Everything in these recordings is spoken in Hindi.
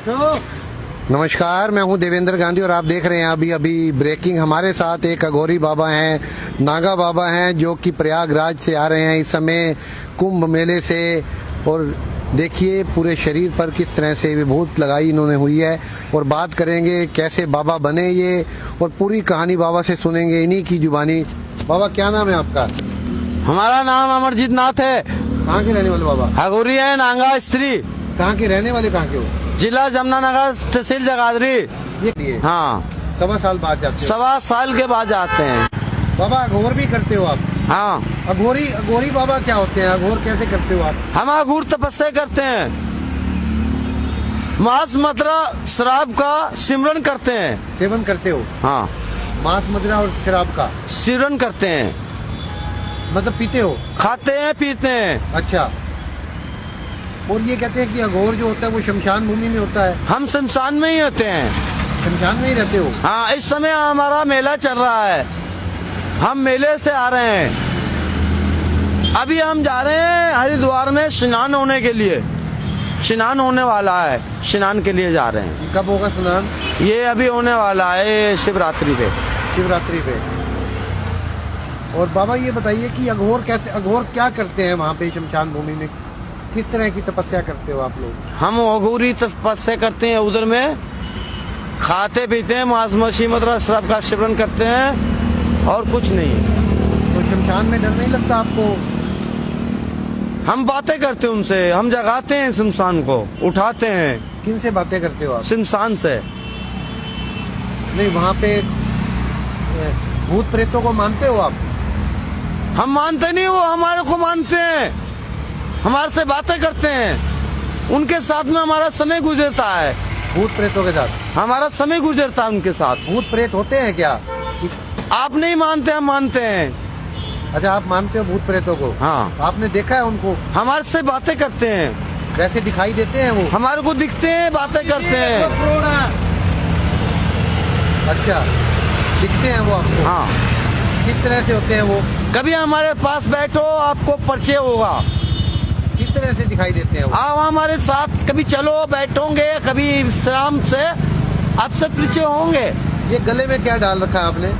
नमस्कार, मैं हूं देवेंद्र गांधी और आप देख रहे हैं अभी ब्रेकिंग। हमारे साथ एक अघोरी बाबा हैं, नागा बाबा हैं, जो कि प्रयागराज से आ रहे हैं इस समय कुंभ मेले से। और देखिए पूरे शरीर पर किस तरह से विभूत लगाई इन्होंने हुई है। और बात करेंगे कैसे बाबा बने ये, और पूरी कहानी बाबा से सुनेंगे इन्हीं की जुबानी। बाबा क्या नाम है आपका? हमारा नाम अमरजीत नाथ है। कहाँ के रहने वाले बाबा? अघोरी है, नांगा स्त्री। कहाँ के रहने वाले, कहाँ के हो? जिला जमुनानगर, तहसील जगाधरी। ये हाँ, 1.25 साल बाद जाते हो? 1.25 साल के बाद जाते हैं। बाबा अघोर भी करते हो आप? हाँ। अघोरी बाबा क्या होते हैं? अघोर कैसे करते हो आप? हम अघोर तपस्या करते हैं, मांस मदिरा शराब का सिमरन करते हैं। सेवन करते हो? हाँ, मांस मदिरा और शराब का सिमरन करते हैं। मतलब पीते हो? खाते हैं, पीते हैं। अच्छा। और ये कहते हैं कि अघोर जो होता है वो शमशान भूमि में होता है। हम शमशान में ही होते हैं। शमशान में ही रहते हो? हाँ, इस समय हमारा मेला चल रहा है, हम मेले से आ रहे हैं। अभी हम जा रहे हैं हरिद्वार में स्नान होने के लिए। स्नान होने वाला है, स्नान के लिए जा रहे हैं। कब होगा स्नान? ये अभी होने वाला है शिवरात्रि पे। शिवरात्रि पे। और बाबा ये बताइए कि अघोर क्या करते हैं वहाँ पे शमशान भूमि में? किस तरह की तपस्या करते हो आप लोग? हम अघोरी तपस्या करते हैं, उधर में खाते पीते हैं, मांस मछली मदिरा शराब का सेवन करते हैं और कुछ नहीं। तो शमशान में डर नहीं लगता आपको? हम बातें करते हैं उनसे, हम जगाते हैं शमशान को, उठाते हैं। किन से बातें करते हो आप? शमशान से। नहीं, वहाँ पे भूत प्रेतों को मानते हो आप? हम मानते नहीं, वो हमारे को मानते हैं, हमारे से बातें करते हैं। उनके साथ में हमारा समय गुजरता है। भूत प्रेतों के साथ हमारा समय गुजरता है उनके साथ। भूत प्रेत होते हैं क्या? आप नहीं मानते, हम मानते हैं। अच्छा, आप मानते हो भूत प्रेतों को? हाँ। आपने देखा है उनको? हमारे से बातें करते हैं। वैसे दिखाई देते हैं वो? हमारे को दिखते हैं, बातें करते हैं। अच्छा, दिखते हैं वो आपको? हाँ। किस तरह से होते हैं वो? कभी हमारे पास बैठो, आपको परिचय होगा। किस तरह से दिखाई देते हैं वो? आप हमारे साथ कभी चलो, बैठोगे, कभी विश्राम से आपसे परिचय होंगे। ये गले में क्या डाल रखा है आपने?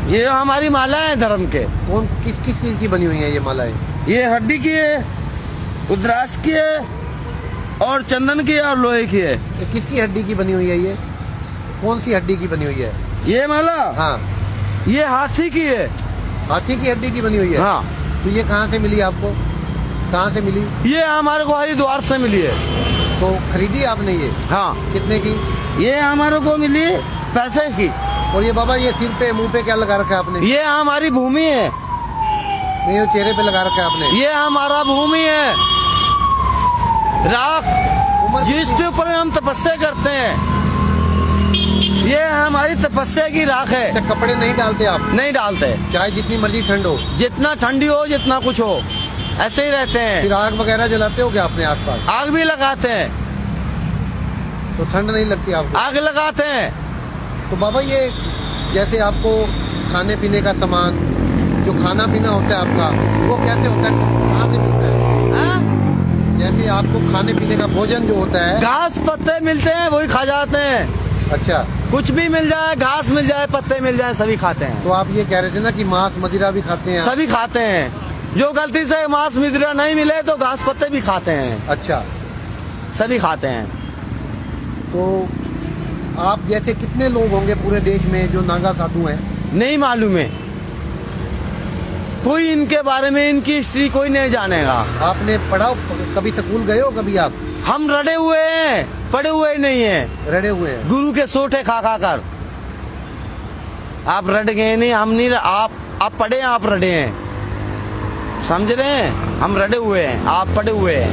ये हमारी माला है धर्म के। किस चीज की बनी हुई है ये मालाएं? ये हड्डी की है, रुद्राक्ष की है, और चंदन की है, और लोहे की है। ये किसकी हड्डी की बनी हुई है? ये कौन सी हड्डी की बनी हुई है ये माला? हाँ। ये हाथी की है। हाथी की हड्डी की बनी हुई है? हाँ। तो ये कहाँ से मिली आपको? कहाँ से मिली? ये हमारे को हरिद्वार से मिली है। तो खरीदी आपने ये? हाँ। कितने की? ये हमारे को मिली पैसे की। और ये बाबा ये सिर पे मुंह पे क्या लगा रखा है आपने? ये हमारी भूमि है। नहीं, वो चेहरे पे लगा रखा है आपने? ये हमारा भूमि है, राख, जिसके ऊपर हम तपस्या करते हैं। ये हमारी तपस्या की राख है। तो कपड़े नहीं डालते आप? नहीं डालते, चाहे जितनी मर्जी ठंड हो? जितना ठंडी हो, जितना कुछ हो, ऐसे ही रहते हैं। फिर आग वगैरह जलाते हो क्या अपने आसपास? आग भी लगाते हैं। तो ठंड नहीं लगती आपको? आग लगाते हैं। तो बाबा ये जैसे आपको खाने पीने का सामान, जो खाना पीना होता है आपका, वो कैसे होता है, कहाँ से मिलता है? हाँ? जैसे आपको खाने पीने का भोजन जो होता है, घास पत्ते मिलते हैं, वही खा जाते हैं। अच्छा, कुछ भी मिल जाए, घास मिल जाए, पत्ते मिल जाए, सभी खाते हैं। तो आप ये कह रहे थे ना कि मांस मदिरा भी खाते हैं? सभी खाते हैं। जो गलती से मांस मदिरा नहीं मिले तो घास पत्ते भी खाते हैं। अच्छा, सभी खाते हैं। तो आप जैसे कितने लोग होंगे पूरे देश में जो नागा साधु हैं? नहीं मालूम है, कोई इनके बारे में, इनकी हिस्ट्री कोई नहीं जानेगा। आपने पढ़ा? कभी स्कूल गए हो कभी आप? हम रटे हुए हैं, पढ़े हुए नहीं है। रड़े हुए हैं? गुरु के सोटे खा खा कर। आप रट गए नहीं, हम नहीं। आप पढ़े हैं, आप रटे हैं, समझ रहे हैं? हम रटे हुए हैं, आप पढ़े हुए हैं।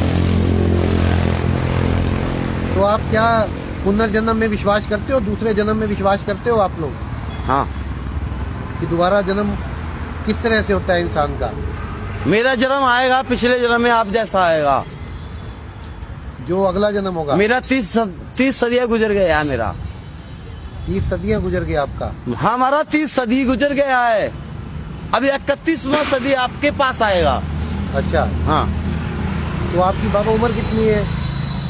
तो आप क्या पुनर्जन्म में विश्वास करते हो? दूसरे जन्म में विश्वास करते हो आप लोग? हाँ। कि दोबारा जन्म किस तरह से होता है इंसान का? मेरा जन्म आएगा, पिछले जन्म में आप जैसा आएगा। जो अगला जन्म होगा? मेरा 30 सदियां गुजर गया है। मेरा 30 सदियां गुजर गई आपका? हमारा 30 सदी गुजर गया है। अभी 31वां सदी आपके पास आएगा। अच्छा। हाँ। तो आपकी बाबा उम्र कितनी है?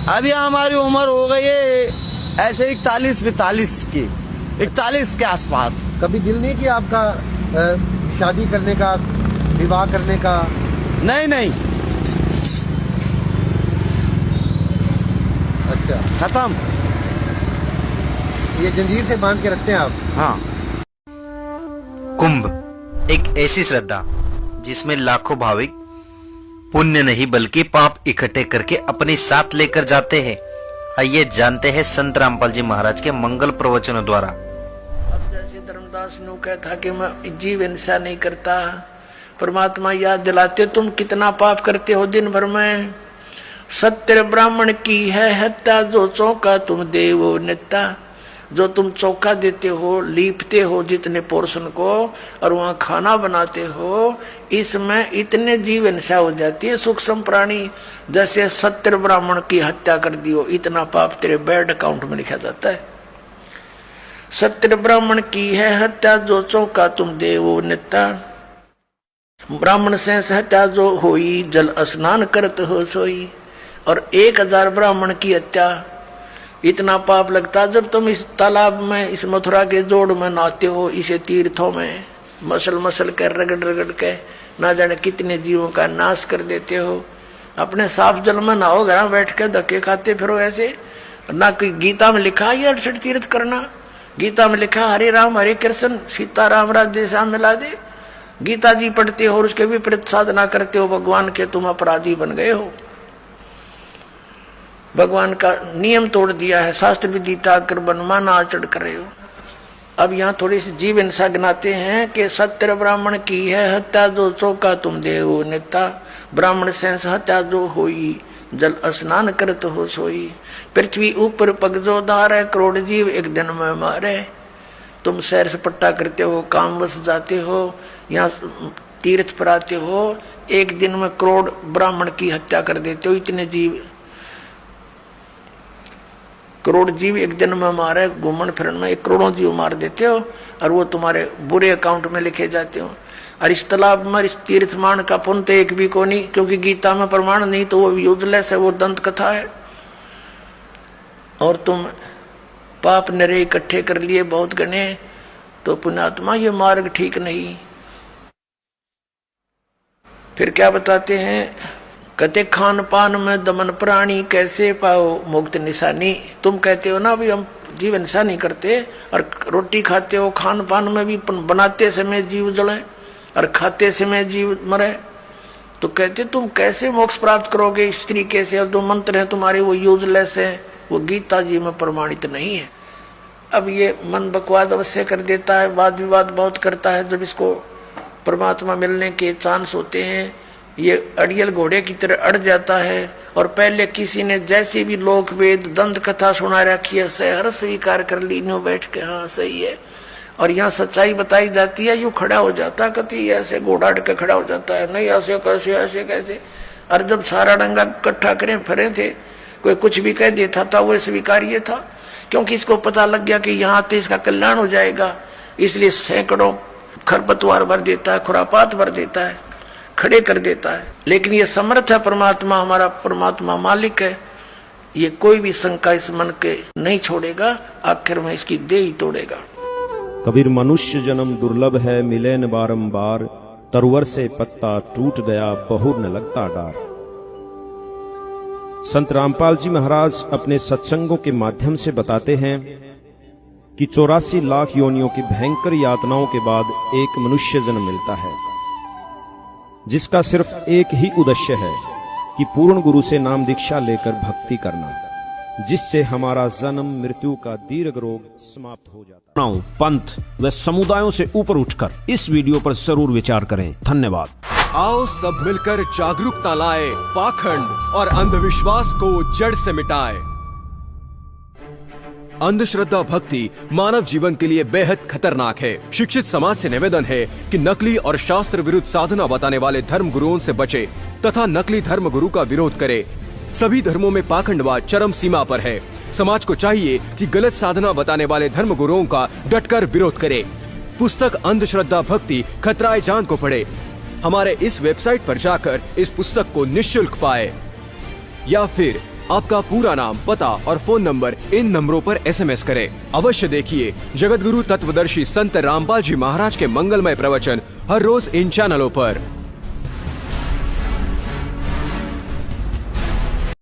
अभी हमारी उम्र हो गई है ऐसे 41-42 की, 41 के आसपास। कभी दिल नहीं किया आपका शादी करने का, विवाह करने का? नहीं नहीं, अच्छा, खत्म। ये जंजीर से बांध के रखते हैं आप? हाँ। कुंभ एक ऐसी श्रद्धा जिसमें लाखों भाविक पुण्य नहीं बल्कि पाप इकट्ठे करके अपने साथ लेकर जाते हैं। आइए जानते हैं संत रामपाल जी महाराज के मंगल प्रवचनों द्वारा। अब जैसे धर्मदास ने कहा था कि मैं जीव हिंसा नहीं करता, परमात्मा याद दिलाते तुम कितना पाप करते हो दिन भर में। सत्य ब्राह्मण की है हत्या, जो चौका तुम देवो नित्ता। जो तुम चौका देते हो, लीपते हो जितने पोर्शन को, और वहाँ खाना बनाते हो, इसमें इतने जीव हिंसा हो जाती है सूक्ष्म प्राणी। जैसे सत्य ब्राह्मण की हत्या कर दियो, इतना पाप तेरे बैड अकाउंट में लिखा जाता है। सत्य ब्राह्मण की है हत्या, जो चौका तुम देवो नित्ता। ब्राह्मण से हत्या जो होई, जल स्नान करत हो सोई। और 1000 ब्राह्मण की हत्या, इतना पाप लगता। जब तुम इस तालाब में, इस मथुरा के जोड़ में नहाते हो, इसे तीर्थों में मसल मसल कर रगड़ रगड़ के ना जाने कितने जीवों का नाश कर देते हो। अपने साफ जल में नहाओ, घर बैठ के धक्के खाते फिरो ऐसे। ना कोई गीता में लिखा है 68 तीर्थ करना। गीता में लिखा हरे राम हरे कृष्ण सीता राम राधे श्याम मिला दे। गीता जी पढ़ते हो और उसके विपरीत साधना करते हो भगवान के, तुम अपराधी बन गए हो। भगवान का नियम तोड़ दिया है, शास्त्र विदिता कर बनमाना आचरण कर रहे हो। अब यहाँ थोड़ी सी जीव हिंसा गिनाते हैं कि सत्य ब्राह्मण की है हत्या, जो चौका तुम देवो नित्ता। ब्राह्मण से हत्या जो होई, जल स्नान करत हो सोई। पृथ्वी ऊपर पग जो धारे, करोड़ जीव एक दिन में मारे। तुम सैर सपट्टा करते हो, काम बस जाते हो, यहाँ तीर्थ पर आते हो, एक दिन में करोड़ ब्राह्मण की हत्या कर देते हो। इतने जीव, करोड़ जीव एक दिन में मारे, घूमन फिरन में 1 करोड़ जीव मार देते हो, और वो तुम्हारे बुरे अकाउंट में लिखे जाते हो। और इस तालाब में इस तीर्थ मान का पुण्य तो एक भी को नहीं, क्योंकि गीता में प्रमाण नहीं, तो वो यूजलेस है, वो दंत कथा है। और तुम पाप नरे इकट्ठे कर लिए बहुत गने, तो पुण्यात्मा ये मार्ग ठीक नहीं। फिर क्या बताते हैं, कहते खान पान में दमन प्राणी, कैसे पाओ मुक्त निशानी। तुम कहते हो ना भी हम जीव हिंसा नहीं करते, और रोटी खाते हो, खान पान में भी बनाते समय जीव जले और खाते समय जीव मरे, तो कहते तुम कैसे मोक्ष प्राप्त करोगे इस तरीके से। और जो मंत्र है तुम्हारे वो यूजलेस है, वो गीता जी में प्रमाणित नहीं है। अब ये मन बकवाद अवश्य कर देता है, वाद विवाद बहुत करता है। जब इसको परमात्मा मिलने के चांस होते हैं, ये अड़ियल घोड़े की तरह अड़ जाता है। और पहले किसी ने जैसी भी लोक वेद दंत कथा सुना रखी है, सहर स्वीकार कर ली, नो बैठ के हाँ सही है। और यहाँ सच्चाई बताई जाती है, यूँ खड़ा हो जाता, कति ऐसे घोड़ा अड़ के खड़ा हो जाता है, नहीं ऐसे कैसे ऐसे कैसे। और जब सारा डंगा इकट्ठा करें फिरे थे, कोई कुछ भी कह देता था, वो स्वीकार्य था, क्योंकि इसको पता लग गया कि यहाँ आते इसका कल्याण हो जाएगा। इसलिए सैकड़ों खरपतवार भर देता है, खुरापात भर देता है, खड़े कर देता है। लेकिन ये समर्थ है परमात्मा, हमारा परमात्मा मालिक है, ये कोई भी शंका इस मन के नहीं छोड़ेगा, आखिर में इसकी देह ही तोड़ेगा। कबीर मनुष्य जन्म दुर्लभ है, मिले न बारंबार, तरवर से पत्ता टूट गया, बहुर न लगता डार। संत रामपाल जी महाराज अपने सत्संगों के माध्यम से बताते हैं कि 84 लाख योनियों की भयंकर यातनाओं के बाद एक मनुष्य जन्म मिलता है, जिसका सिर्फ एक ही उद्देश्य है कि पूर्ण गुरु से नाम दीक्षा लेकर भक्ति करना, जिससे हमारा जन्म मृत्यु का दीर्घ रोग समाप्त हो जाता है। पंथ व समुदायों से ऊपर उठकर इस वीडियो पर जरूर विचार करें। धन्यवाद। आओ सब मिलकर जागरूकता लाए, पाखंड और अंधविश्वास को जड़ से मिटाए। अंधश्रद्धा भक्ति मानव जीवन के लिए बेहद खतरनाक है। शिक्षित समाज से निवेदन है कि नकली और शास्त्र विरुद्ध साधना बताने वाले धर्म गुरुओं से बचे तथा नकली धर्म गुरु का विरोध करे। सभी धर्मों में पाखंडवाद चरम सीमा पर है। समाज को चाहिए कि गलत साधना बताने वाले धर्म गुरुओं का डटकर विरोध करे। पुस्तक अंधश्रद्धा भक्ति खतराए जान को पढ़े। हमारे इस वेबसाइट पर जाकर इस पुस्तक को निःशुल्क पाए, या फिर आपका पूरा नाम, पता और फोन नंबर इन नंबरों पर SMS करें। अवश्य देखिए जगत गुरु तत्वदर्शी संत रामपाल जी महाराज के मंगलमय प्रवचन हर रोज इन चैनलों पर।